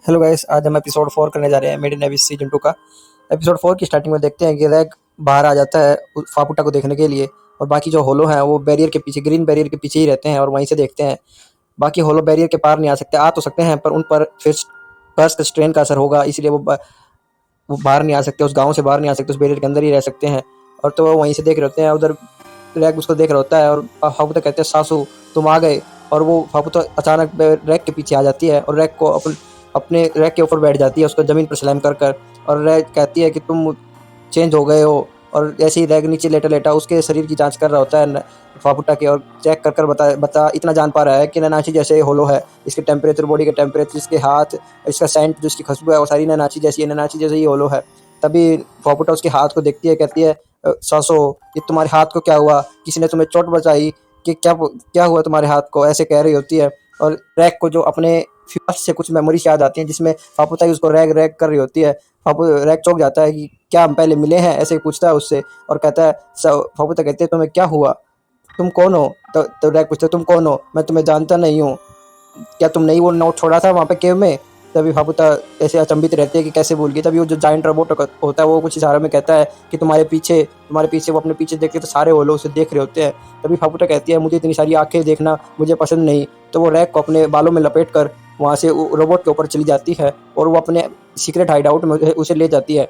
Hello guys, आज हम episode 4 करने जा रहे हैं मेड इन एबिस सीजन 2 का। एपिसोड 4 की स्टार्टिंग में देखते हैं कि रैग बाहर आ जाता है फापुटा को देखने के लिए, और बाकी जो होलो हैं वो बैरियर के पीछे, ग्रीन बैरियर के पीछे ही रहते हैं और वहीं से देखते हैं। बाकी होलो बैरियर के पार नहीं आ सकते, आ तो सकते हैं पर उन पर फिर कर्स का स्ट्रेन का असर होगा, इसलिए वो बाहर नहीं आ सकते, उस गाँव से बाहर नहीं आ सकते, उस बैरियर के अंदर ही रह सकते हैं। और तो वो वहीं से देख रहे होते हैं, उधर रैग उसको देख रहा होता है और फापुता कहते हैं सासू तुम आ गए। और वो फापुता अचानक रैग के पीछे आ जाती है और रैग को अपने रैक के ऊपर बैठ जाती है, उसको ज़मीन पर स्लैम कर कर। और रैग कहती है कि तुम चेंज हो गए हो। और ऐसे ही रैग नीचे लेटा लेटा उसके शरीर की जांच कर रहा होता है फापुटा की, और चेक कर कर बता इतना जान पा रहा है कि नैनाची जैसे होलो है। इसके टेम्परेचर, बॉडी के टेम्परेचर, इसके हाथ, इसका सेंट, जो इसकी खुशबू है वो सारी नैनाची जैसी है, नैनाची जैसे ही होलो है। तभी फापुटा उसके हाथ को देखती है, कहती है सासो ये तुम्हारे हाथ को क्या हुआ, किसी ने तुम्हें चोट बचाई कि क्या क्या हुआ तुम्हारे हाथ को, ऐसे कह रही होती है। और रैग को जो अपने फ्यूचर से कुछ मेमोरीज याद आती हैं, जिसमें फापुता उसको रैग रैग कर रही होती है। रैग चौंक जाता है कि क्या हम पहले मिले हैं, ऐसे पूछता है उससे। और कहता है फापुता कहती है तुम्हें क्या हुआ, तुम कौन हो। तो रैग पूछता है तुम कौन हो, मैं तुम्हें जानता नहीं हूँ, क्या तुमने ही वो नोट छोड़ा था वहाँ पे केव में। तभी फापुता ऐसे अचंभित रहती है कि कैसे भूल गई। तभी वो जो जाइंट रोबोट होता है वो कुछ इशारों में कहता है कि तुम्हारे पीछे वो अपने पीछे देखते तो सारे वो लोग उसे देख रहे होते हैं। तभी फापुता कहती है मुझे इतनी सारी आंखें देखना मुझे पसंद नहीं। तो वो रैग को अपने बालों में लपेट कर वहाँ से रोबोट के ऊपर चली जाती है और वो अपने सीक्रेट हाइड आउट में उसे ले जाती है।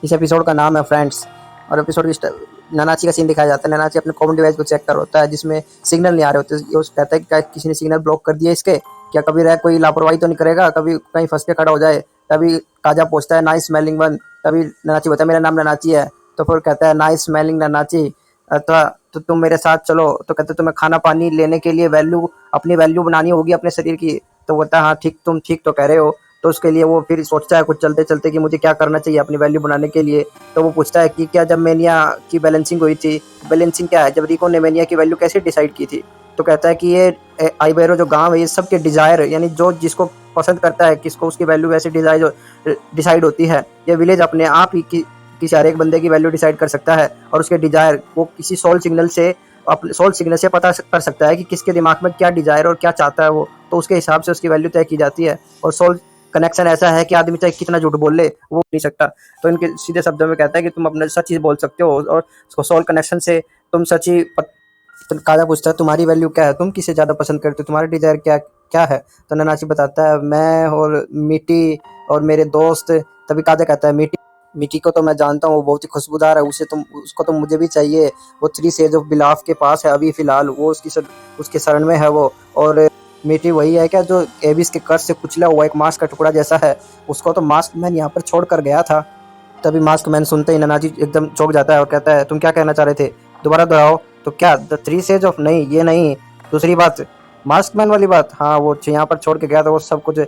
इस एपिसोड का नाम है फ्रेंड्स। और एपिसोड की नानाची का सीन दिखाया जाता है। नानाची अपने कॉमन डिवाइस को चेक कर होता है जिसमें सिग्नल नहीं आ रहे होते। ये कहता है कि क्या किसी ने सिग्नल ब्लॉक कर दिया इसके, क्या कभी रैग कोई लापरवाही तो नहीं करेगा, कभी कहीं फंस के खड़ा हो जाए। तभी काजा पूछता है नाइस स्मेलिंग वन। तभी नानाची बताया मेरा नाम नानाची है। तो फिर कहता है नाइस स्मेलिंग नानाची, अथवा तो तुम मेरे साथ चलो। तो कहते तुम्हें खाना पानी लेने के लिए अपनी वैल्यू बनानी होगी अपने शरीर की। तो बोलता है हाँ ठीक, तुम ठीक तो कह रहे हो। तो उसके लिए वो फिर सोचता है कुछ चलते चलते कि मुझे क्या करना चाहिए अपनी वैल्यू बनाने के लिए। तो वो पूछता है कि क्या जब मेनिया की बैलेंसिंग हुई थी, बैलेंसिंग क्या है, जब रिको ने मेनिया की वैल्यू कैसे डिसाइड की थी। तो कहता है कि ये आइबेरो जो गांव है ये सबके डिजायर, यानी जो जिसको पसंद करता है किसको उसकी वैल्यू वैसे डिसाइड होती है। ये विलेज अपने आप ही किसी हर एक बंदे की वैल्यू डिसाइड कर सकता है, और उसके डिजायर वो किसी सोल सिग्नल से पता कर सकता है कि किसके दिमाग में क्या डिजायर और क्या चाहता है वो। तो उसके हिसाब से उसकी वैल्यू तय की जाती है। और सोल कनेक्शन ऐसा है कि आदमी चाहे कितना झूठ बोल ले वो नहीं सकता। तो इनके सीधे शब्दों में कहता है कि तुम अपने सच ही बोल सकते हो, और सोल कनेक्शन से तुम सच ही। तो काजा पूछता है तुम्हारी वैल्यू क्या है, तुम किसे ज़्यादा पसंद करते हो, तुम्हारा डिजायर क्या क्या है। तो ननाची बताता है मैं और मिट्टी और मेरे दोस्त। तभी काजा कहता है मिट्टी मिट्टी को तो मैं जानता हूँ, वो बहुत ही खुशबूदार है, उसको तो मुझे भी चाहिए। वो 3 सेज ऑफ बिलाफ के पास है अभी फिलहाल, वो उसके शरण में है वो। और मिट्टी वही है क्या जो एबिस के कर्ज से कुचला हुआ एक मांस का टुकड़ा जैसा है, उसको तो मास्क मैन यहाँ पर छोड़ कर गया था। तभी मास्क मैन सुनते ही ननाजी एकदम चौंक जाता है और कहता है तुम क्या कहना चाह रहे थे, दोबारा दोहराओ। तो क्या द 3 सेज ऑफ, नहीं ये नहीं, दूसरी बात, मास्क मैन वाली बात। हाँ वो यहाँ पर छोड़ के गया था, वो सब कुछ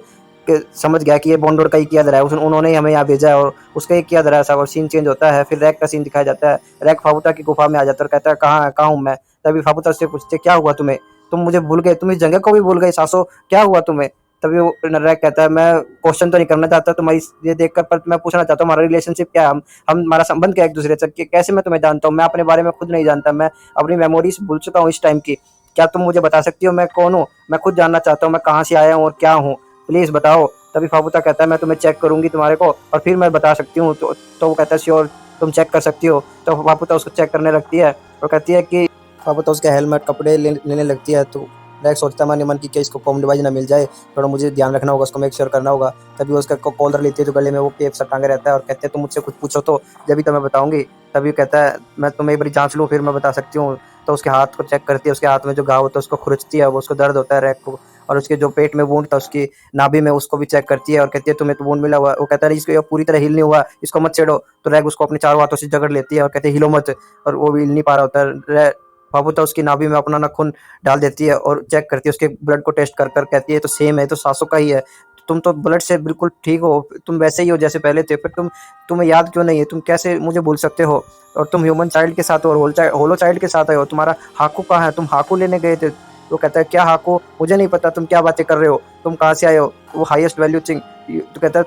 समझ गया कि ये बॉन्डोर का ही किया जा रहा है, उन्होंने ही हमें यहाँ भेजा है और उसका ही किया जा रहा है सब। और सीन चेंज होता है, फिर रैग का सीन दिखाया जाता है। रैग फाबुता की गुफा में आ जाता है और कहता है कहाँ हूँ मैं। तभी फाबुता से पूछते क्या हुआ तुम्हें, तुम मुझे भूल गए, तुम इस जगह को भी भूल गए सासो, क्या हुआ तुम्हें। तभी वो रैग कहता है मैं क्वेश्चन तो नहीं करना चाहता तुम्हारी ये देखकर, पर मैं पूछना चाहता हूँ हमारा रिलेशनशिप क्या है, हमारा संबंध क्या है एक दूसरे से, कैसे मैं तुम्हें जानता हूँ, मैं अपने बारे में खुद नहीं जानता, मैं अपनी मेमोरीज भूल चुका हूँ इस टाइम की। क्या तुम मुझे बता सकती हो मैं कौन हूँ, मैं खुद जानना चाहता हूँ मैं कहाँ से आया हूँ और क्या हूँ, प्लीज बताओ। तभी फाबुता कहता है मैं तुम्हें चेक करूंगी तुम्हारे को और फिर मैं बता सकती हूँ। तो वो कहता है श्योर तुम चेक कर सकती हो। तो फाबुता उसको चेक करने लगती है और कहती है कि फाबुता उसके हेलमेट कपड़े लेने लगती है। तो रैग सोचता है मन ही मन की क्या इसको कॉम डिवाइस ना मिल जाए, थोड़ा मुझे ध्यान रखना होगा, उसको मेक श्योर करना होगा। तभी वो उसका कॉलर लेती है जो गले में वो पेप सा टांगे रहता है, और कहते हैं तुम मुझसे कुछ पूछो तो जब भी तो मैं बताऊंगी। तभी कहता है मैं तुम्हें एक बार जांच लूँ फिर मैं बता सकती हूँ। तो उसके हाथ को चेक करती है, उसके हाथ में जो घाव होता है उसको खुरचती है, वो उसको दर्द होता है रैग को। और उसके जो पेट में वूंड था उसकी नाभि में, उसको भी चेक करती है और कहती है तुम्हें तो वूंड मिला हुआ। वो कहता है इसको पूरी तरह हिल नहीं हुआ, इसको मत छेड़ो। तो रैग उसको अपने चारों हाथों से जकड़ लेती है और कहती है हिलो मत, और वो भी हिल नहीं पा रहा होता है। फाबुता उसकी नाभि में अपना नाखून डाल देती है और चेक करती है, उसके ब्लड को टेस्ट कर कर कहती है तो सेम है, तो सासों का ही है, तुम तो ब्लड से बिल्कुल ठीक हो, तुम वैसे ही हो जैसे पहले थे, फिर तुम्हें याद क्यों नहीं है, तुम कैसे मुझे भूल सकते हो, और तुम ह्यूमन चाइल्ड के साथ हो और होलो चाइल्ड के साथ आए हो, तुम्हारा हाकू कहाँ है, तुम हाकू लेने गए थे। वो कहता है क्या हाकू, मुझे नहीं पता तुम क्या बातें कर रहे हो, तुम कहाँ से आए हो, वो हाईएस्ट वैल्यू थिंग। तो कहता है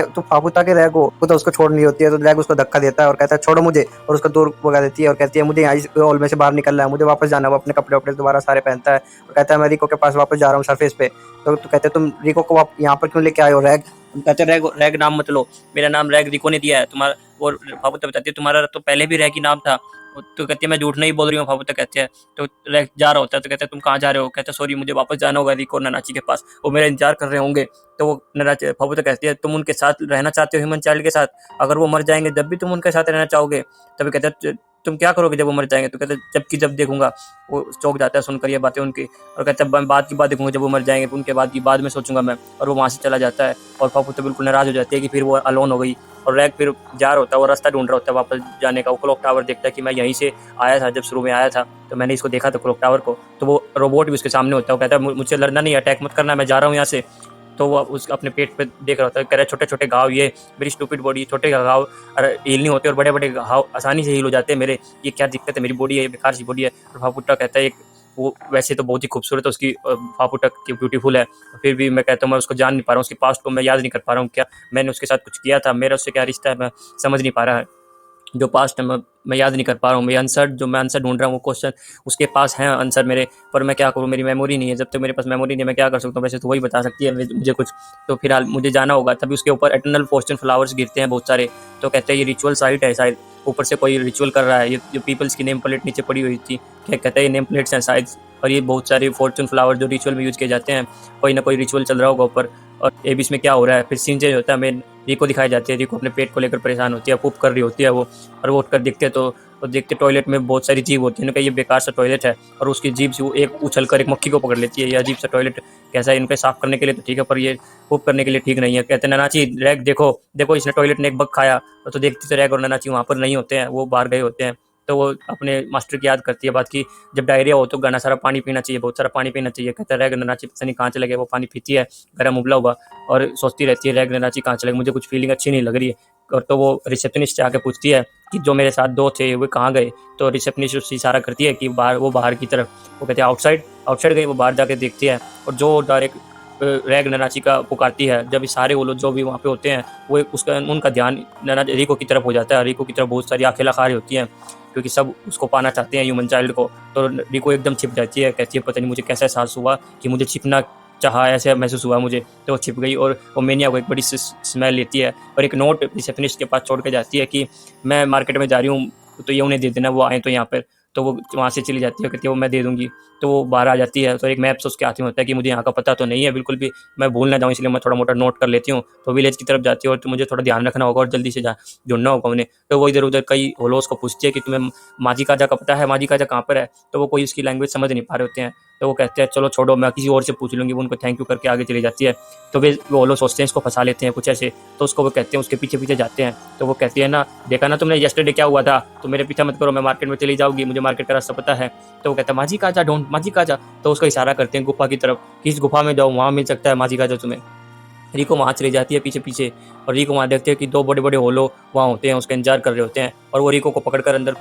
तू फाबुता के रैग हो, तो उसको छोड़ नहीं होती है। तो रैग उसको धक्का देता है और कहता है छोड़ो मुझे, और उसको दूर भगा देती है और कहती है मुझे यहाँ हॉल में से बाहर निकलना है, मुझे वापस जाना है। वो अपने कपड़े वपड़े दोबारा सारे पहनता है और कहता है मैं रिको के पास वापस जा रहा हूँ सरफेस पे। तो कहते हैं तुम रिको को यहाँ पर क्यों लेके आए हो रैग, कहते रैग रैग नाम मत लो, मेरा नाम रैग रिको ने दिया है तुम्हारा। वो फाबुता बताती है तुम्हारा तो पहले भी रैग ही नाम था। तो कहती है मैं झूठ नहीं बोल रही हूँ, फाबुता कहते हैं। तो रैग जा रहा होता है, तो कहते हैं तुम कहाँ जा रहे हो? कहते हैं सॉरी मुझे वापस जाना होगा रिको और ननाची के पास, वो मेरा इंतजार कर रहे होंगे। तो वो ननाची फाबुता कहती है तुम उनके साथ रहना चाहते हो ह्यूमन चाइल्ड के साथ? अगर वो मर जाएंगे जब भी तुम उनके साथ रहना चाहोगे? तभी कहते हैं तुम क्या करोगे जब वो मर जाएंगे? तो कहते हैं जब की जब देखूंगा। वो चौंक जाता है सुनकर ये बातें उनकी, और कहता है बाद की बात देखूंगा जब वो मर जाएंगे, उनके बाद की बाद में सोचूंगा मैं। और वो वहाँ से चला जाता है और पापू तो बिल्कुल नाराज हो जाती है कि फिर वो अलोन हो गई। और रैग फिर जा रहा होता है, वो रास्ता ढूंढ रहा होता है वापस जाने का। वो क्लॉक टावर देखता है कि मैं यहीं से आया था, जब शुरू में आया था तो मैंने इसको देखा था क्लॉक टावर को। तो वो रोबोट भी उसके सामने होता है। वो कहता है मुझसे लड़ना नहीं, अटैक मत करना, मैं जा रहा हूँ यहाँ से। तो वो उस अपने पेट पे देख रहा होता है, कह रहा है छोटे छोटे घाव, ये मेरी स्टूपिड बॉडी, छोटे घाव हील नहीं होते और बड़े बड़े घाव आसानी से हील हो जाते हैं मेरे, ये क्या दिक्कत है, मेरी बॉडी है ये बेकार सी बॉडी है। और फापुट्टा कहता है वो वैसे तो बहुत ही खूबसूरत है उसकी, फापुट्टा की ब्यूटीफुल है, फिर भी मैं कहता हूँ मैं उसको जान नहीं पा रहा हूँ, उसके पास्ट को मैं याद नहीं कर पा रहा हूँ, क्या मैंने उसके साथ कुछ किया था, मेरा उससे क्या रिश्ता है, मैं समझ नहीं पा रहा है। जो पास्ट है मैं याद नहीं कर पा रहा हूँ। मैं आंसर ढूंढ रहा हूँ, वो क्वेश्चन उसके पास है आंसर मेरे, पर मैं क्या करूँ, मेरी मेमोरी नहीं है। जब तक मेरे पास मेमोरी नहीं है मैं क्या कर सकता हूँ? वैसे तो वही बता सकती है मुझे कुछ। तो फिलहाल मुझे जाना होगा। तभी उसके ऊपर एटर्नल फॉर्चून फ्लावर्स गिरते हैं बहुत सारे। तो कहते हैं ये रिचुअल साइट है शायद, ऊपर से कोई रिचुअल कर रहा है। ये जो पीपल्स की नेम प्लेट नीचे पड़ी हुई थी, क्या कहते हैं ये नेम प्लेट्स हैं शायद, और ये बहुत सारे फॉर्चून फ्लावर जो रिचुअल में यूज किए जाते हैं, कोई ना कोई रिचुअल चल रहा होगा ऊपर। और ये बीच में क्या हो रहा है, फिर सीन चेंज होता है, मैं रिको दिखाई जाती है। रिको अपने पेट को लेकर परेशान होती है, पुप कर रही होती है वो, और वो उठकर देखते हैं तो देखते टॉयलेट में बहुत सारी जीभ होती है। इनका ये बेकार सा टॉयलेट है, और उसकी जीभ से वो एक उछल कर एक मक्खी को पकड़ लेती है। ये अजीब सा टॉयलेट कैसा है, इनके साफ करने के लिए तो ठीक है, पर ये पुप करने के लिए ठीक नहीं है। कहते हैं ननाची रैग देखो देखो, इसने टॉयलेट ने एक बग खाया। तो देखते थे रैग और ननाची वहाँ पर नहीं होते हैं, वो बाहर गए होते हैं। तो वो अपने मास्टर की याद करती है बात की, जब डायरिया हो तो घना सारा पानी पीना चाहिए, बहुत सारा पानी पीना चाहिए। कहता है रैग ननाची पता नहीं कहाँ चले गए, वो पानी पीती है गर्म उबला हुआ, और सोचती रहती है रैग ननाची कहाँ चले गए, मुझे कुछ फीलिंग अच्छी नहीं लग रही है। और तो वो रिसेप्शनिस्ट से आके पूछती है कि जो मेरे साथ दो थे वो कहाँ गए? तो रिसेप्शनिस्ट उससे इशारा करती है कि बाहर की तरफ। वो कहते हैं आउटसाइड आउटसाइड गई। वो बाहर जाके देखती है, और जो डायरेक्ट रैग ननाची का पुकारती है। जब सारे वो लोग जो भी वहाँ पे होते हैं वो उसका उनका ध्यान रिको की तरफ हो जाता है। रिको की तरफ बहुत सारी आंखें लगा रही होती हैं, क्योंकि सब उसको पाना चाहते हैं ह्यूमन चाइल्ड को। तो रिको एकदम छिप जाती है, कहती है पता नहीं मुझे कैसा एहसास हुआ कि मुझे छिपना चाहा, ऐसे महसूस हुआ मुझे। तो वो छिप गई, और वो मेनिया को एक बड़ी स्मेल लेती है, और एक नोट रिसेप्शनिस्ट के पास छोड़ के जाती है कि मैं मार्केट में जा रही हूँ, तो ये उन्हें दे देना, वो आए तो यहाँ पर। तो वो वहाँ से चली जाती है, कहती है वो मैं दे दूँगी। तो वो बाहर आ जाती है, तो एक मैप से उसके हाथ में होता है कि मुझे यहाँ का पता तो नहीं है बिल्कुल भी, मैं भूल ना जाऊँ इसलिए मैं थोड़ा मोटा नोट कर लेती हूँ। तो विलेज की तरफ जाती है, और तो मुझे थोड़ा ध्यान रखना होगा और जल्दी से ढूंढना होगा उन्हें। तो वो इधर उधर कई होलोस को पूछती है कि तुम्हें माजी काजा का पता है, माजी काजा कहाँ पर है? तो वो कोई उसकी लैंग्वेज समझ नहीं पा रहे होते हैं। तो वो कहते हैं चलो छोड़ो, मैं किसी और से पूछ लूँगी। वो उनको थैंक यू करके आगे चली जाती है। तो वे वो होलो सोचते हैं इसको फंसा लेते हैं कुछ ऐसे। तो उसको वो कहते हैं, उसके पीछे पीछे जाते हैं। तो वो कहती है ना देखा ना तुमने येस्टरडे क्या हुआ था, तो मेरे पीछा मत करो, मैं मार्केट में चली जाऊँगी, मुझे मार्केट का रास्ता पता है। तो वो कहता है माजी काजा ढूंढ, माजी काजा। तो उसका इशारा करते हैं गुफा की तरफ कि इस गुफा में जाओ, वहाँ मिल सकता है माजी काजा तुम्हें। रिको वहाँ चली जाती है पीछे पीछे, और रिको वहाँ देखते हैं कि दो बड़े बड़े होलो वहाँ होते हैं, उसका इंतजार कर रहे होते हैं। और वो रिको को पकड़कर अंदर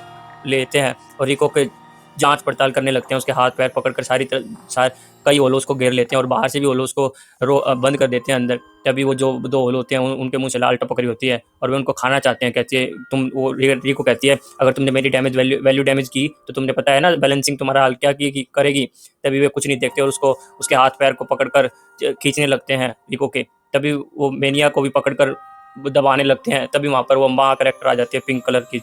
लेते हैं, और रिको के जांच पड़ताल करने लगते हैं, उसके हाथ पैर पकड़कर कई होलो उसको घेर लेते हैं, और बाहर से भी होलो उसको बंद कर देते हैं अंदर। तभी वो जो दो होलो होते हैं उनके मुंह से लाल टपक रही होती है, और वे उनको खाना चाहते हैं। कहती है तुम, वो रिको कहती है अगर तुमने मेरी वैल्यू डैमेज की तो तुमने पता है ना बैलेंसिंग तुम्हारा हाल क्या की करेगी। तभी वे कुछ नहीं देखते, और उसको उसके हाथ पैर को पकड़कर खींचने लगते हैं रिको के। तभी वो मेनिया को भी पकड़कर दबाने लगते हैं। तभी वहाँ पर वो माँ करेक्टर आ जाती है पिंक कलर की,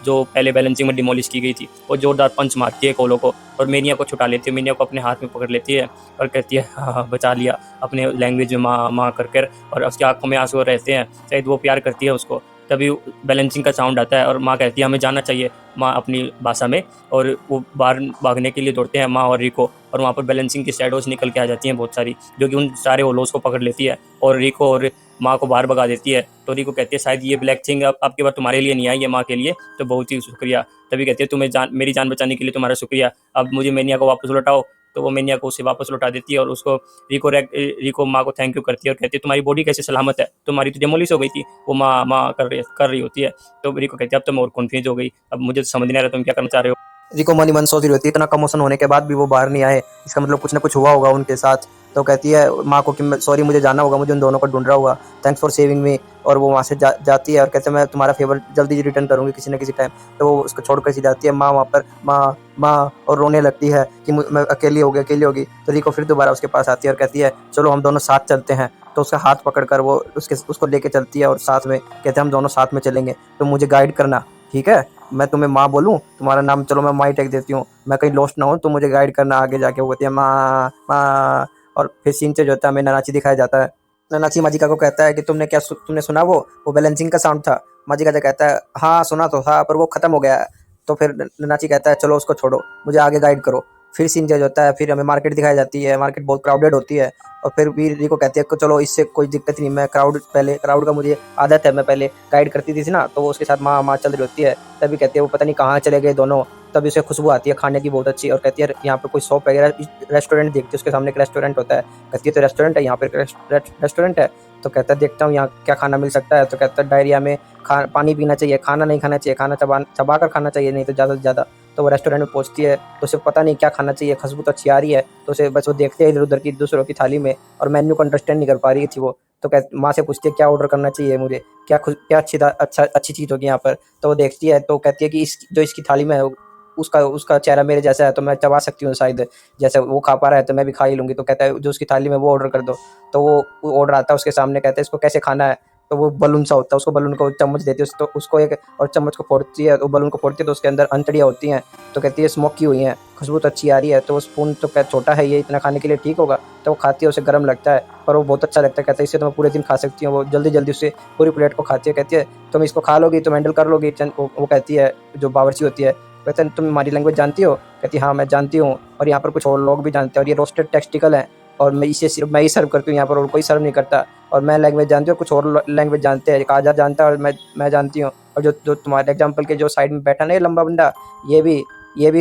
जो पहले बैलेंसिंग में डिमोलिश की गई थी। वो जोरदार पंच मारती है कोलो को, और मेनिया को छुटा लेती है। मेनिया को अपने हाथ में पकड़ लेती है, और कहती है हाँ बचा लिया, अपने लैंग्वेज में माँ माँ कर। और उसकी आंखों में आंसू रहते हैं, शायद वो प्यार करती है उसको। तभी बैलेंसिंग का साउंड आता है, और माँ कहती है हमें जाना चाहिए, माँ अपनी भाषा में। और वो बाहर भागने के लिए दौड़ते हैं माँ और रिको, और वहाँ पर बैलेंसिंग की शैडोज निकल के आ जाती हैं बहुत सारी, जो कि उन सारे होलोस को पकड़ लेती है, और रिको और माँ को बाहर भगा देती है। तो रिको कहती है शायद ये ब्लैक थिंग अब की बार तुम्हारे लिए नहीं आई है, माँ के लिए, तो बहुत ही शुक्रिया। तभी कहती है मेरी जान बचाने के लिए तुम्हारा शुक्रिया, अब मुझे मेनिया को वापस लौटाओ। तो वो मेनिया को उसे वापस लौटा देती है, और उसको रिको माँ को थैंक यू करती है, और कहती है तुम्हारी बॉडी कैसे सलामत है, तुम्हारी तो डेमोलिश हो गई थी। वो माँ माँ कर रही होती है। तो रिको कहती है अब तो मैं और कन्फ्यूज हो गई, अब मुझे समझ नहीं आ रहा तुम क्या करना चाह रहे हो। रिको मनी मन सोच रही होती है इतना कमोशन होने के बाद भी वो बाहर नहीं आए, इसका मतलब कुछ ना कुछ हुआ होगा उनके साथ। तो कहती है माँ को कि सॉरी मुझे जाना होगा, मुझे उन दोनों को ढूंढ रहा होगा, थैंक्स फॉर सेविंग मी। और वो वहाँ से जाती है और कहते हैं मैं तुम्हारा फेवर जल्दी रिटर्न करूँगी किसी न किसी टाइम। तो वो उसको छोड़कर सी जाती है। माँ वहाँ पर माँ माँ और रोने लगती है कि मैं अकेली होगी अकेली होगी। तो रिको फिर दोबारा उसके पास आती है और कहती है चलो हम दोनों साथ चलते हैं। तो उसका हाथ पकड़कर वो उसको लेके चलती है और साथ में कहते हैं हम दोनों साथ में चलेंगे, तो मुझे गाइड करना, ठीक है? मैं तुम्हें माँ बोलूँ, तुम्हारा नाम चलो मैं माई टेक देती हूँ, मैं कहीं लॉस्ट ना हूँ तो मुझे गाइड करना आगे जाके। वो कहती है माँ माँ। और फिर सीन चेंज होता है, हमें ननाची दिखाया जाता है। ननाची माजिका को कहता है कि तुमने सुना वो बैलेंसिंग का साउंड था? माजिका जो कहता है हाँ सुना तो था पर वो खत्म हो गया है। तो फिर ननाची कहता है चलो उसको छोड़ो, मुझे आगे गाइड करो। फिर सीन चेंज होता है, फिर हमें मार्केट दिखाई जाती है, मार्केट बहुत क्राउडेड होती है। और फिर भी रिको कहती है कि चलो इससे कोई दिक्कत नहीं, मैं क्राउड का मुझे आदत है, मैं पहले गाइड करती थी ना। तो वो उसके साथ माँ चल रही होती है, तभी कहती है वो पता नहीं कहाँ चले गए दोनों। तभी उसे खुशबू आती है खाने की बहुत अच्छी और कहती है यहाँ पे कोई शॉप वगैरह रेस्टोरेंट देखती है, उसके सामने एक रेस्टोरेंट होता है। कहती है तो रेस्टोरेंट है यहाँ पे, रेस्टोरेंट है? तो कहता है देखता हूँ यहाँ क्या खाना मिल सकता है। तो कहता है डायरिया में पानी पीना चाहिए, खाना नहीं खाना चाहिए, खाना चबा कर खाना चाहिए नहीं तो ज़्यादा से ज़्यादा। तो वो रेस्टोरेंट में पहुंचती है तो उसे पता नहीं क्या खाना चाहिए, खुशबू तो अच्छी आ रही है। तो उसे बस वो देखते हैं इधर उधर की दूसरों की थाली में और मेन्यू को अंडरस्टैंड नहीं कर पा रही थी वो। तो माँ से पूछती है क्या ऑर्डर करना चाहिए मुझे, क्या अच्छी चीज़ होगी यहाँ पर। तो वो देखती है तो कहती है कि जो इसकी थाली में है उसका उसका चेहरा मेरे जैसा है तो मैं चबा सकती हूँ शायद, जैसे वो खा पा रहा है तो मैं भी खा ही लूँगी। तो कहता है जो उसकी थाली में वो ऑर्डर कर दो। तो वो ऑर्डर आता है उसके सामने, कहता है इसको कैसे खाना है? तो वो बलून सा होता है, उसको बलून को चम्मच देती है तो उसको एक और चम्मच को फोड़ती है, वो बलून को फोड़ती है तो उसके अंदर अंतड़ियाँ होती हैं। तो कहती है स्मोकी हुई हैं, खुशबू तो अच्छी आ रही है। तो वो स्पून तो क्या छोटा है ये, इतना खाने के लिए ठीक होगा? तो वो खाती है, उसे गर्म लगता है पर वो बहुत अच्छा लगता है। कहता है इससे तो मैं पूरे दिन खा सकती हूँ। वो जल्दी जल्दी उससे पूरी प्लेट को खाती है। कहती है तुम इसको खा लोगी, तुम हैंडल कर लोगी? वो कहती है जो बावर्ची होती है, कहते हैं तुम हमारी लैंग्वेज जानती हो? कहती है हाँ मैं जानती हूँ और यहाँ पर कुछ और लोग भी जानते हैं और ये रोस्टेड टेक्सटिकल है और मैं इसे सिर्फ मैं ही सर्व करती हूँ यहाँ पर और कोई सर्व नहीं करता। और मैं लैंग्वेज जानती हूँ, कुछ और लैंग्वेज जानते हैं, काजा जानता है और मैं जानती हूँ। और जो तुम्हारे एग्जाम्पल के जो साइड में बैठा ना ये लंबा बंदा, ये भी ये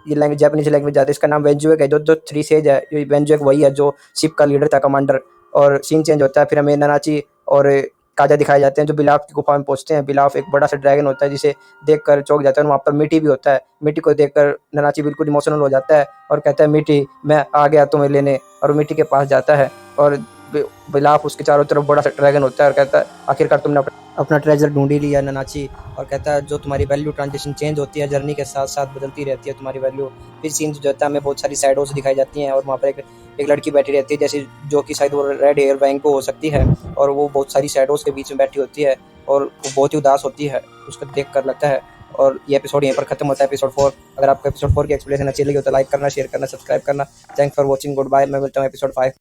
लैंग्वेज जापानीज लैंग्वेज जानता है। इसका नाम वेंजुएक है, जो थ्री सेज है। वेंजुएक वही है जो शिप का लीडर था, कमांडर। और सीन चेंज होता है, फिर हमें नानाची और काजा दिखाए जाते हैं जो बिलाव की गुफा में पहुंचते हैं। बिलाव एक बड़ा सा ड्रैगन होता है जिसे देखकर चौंक जाता है। वहाँ पर मिट्टी भी होता है, मिट्टी को देखकर नानाची बिल्कुल इमोशनल हो जाता है और कहता है मिट्टी मैं आ गया तुम्हें लेने। और मिट्टी के पास जाता है और बिलाफ उसके चारों तरफ बड़ा सा ड्रैगन होता है और कहता है आखिरकार तुमने अपना ट्रेजर ढूंढ ही लिया नानाची। और कहता है जो तुम्हारी वैल्यू ट्रांजिशन चेंज होती है जर्नी के साथ साथ बदलती रहती है तुम्हारी वैल्यू। फिर सीन जो होता है हमें बहुत सारी साइडों दिखाई जाती हैं और वहाँ पर एक लड़की बैठी रहती है जैसे जो कि शायद वो रेड हेयर वैंको हो सकती है। और वो बहुत सारी साइडों के बीच में बैठी होती है और वो बहुत ही उदास होती है, उसको देख कर लगता है। और ये एपिसोड यहीं पर खत्म होता है, एपिसोड 4। अगर आपको एपिसोड 4 की एक्सप्लेनेशन अच्छी लगी हो तो लाइक करना, शेयर करना, सब्सक्राइब करना। Thanks for watching, good bye. मैं मिलता हूँ एपिसोड 5।